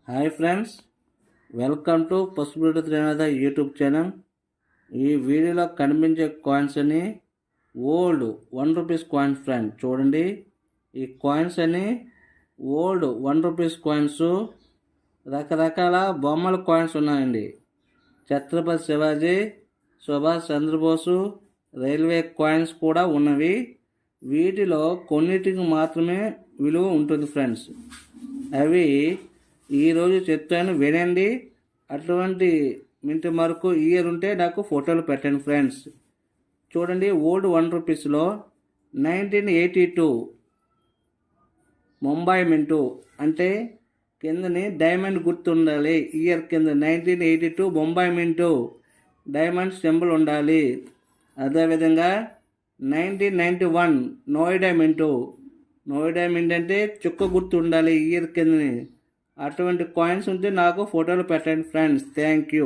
Hi friends, welcome to Pasupuleti Trinatha YouTube channel. ఈ వీడియోలో కనిపించే కాయిన్స్ అని ఓల్డ్ ₹1 కాయిన్స్ ఫ్రెండ్. చూడండి, ఈ కాయిన్స్ అని ఓల్డ్ ₹1 కాయిన్స్. రకరకాల బొమ్మల కాయిన్స్ ఉన్నాయండి. ఛత్రపతి శివాజీ, సుభాష్ చంద్రబోసు, రైల్వే కాయిన్స్ కూడా ఉన్నవి. వీటిలో కొన్నిటికి మాత్రమే విలువ ఉంటుంది ఫ్రెండ్స్. అవి ఈరోజు చెప్తాను, వినండి. అటువంటి మింటి వరకు ఇయర్ ఉంటే నాకు ఫోటోలు పెట్టండి ఫ్రెండ్స్. చూడండి, ఓల్డ్ ₹1లో 1982 ముంబై మింటు అంటే కిందని డైమండ్ గుర్తు ఉండాలి. ఇయర్ కింద 1982 ముంబై మింటు డైమండ్ సింబల్ ఉండాలి. అదేవిధంగా 1991 నోయిడా మింటు అంటే చుక్క గుర్తు ఉండాలి ఇయర్ కిందని. అటువంటి కాయిన్స్ ఉంటే నాకు ఫోటోలు పెట్టండి ఫ్రెండ్స్. Thank you.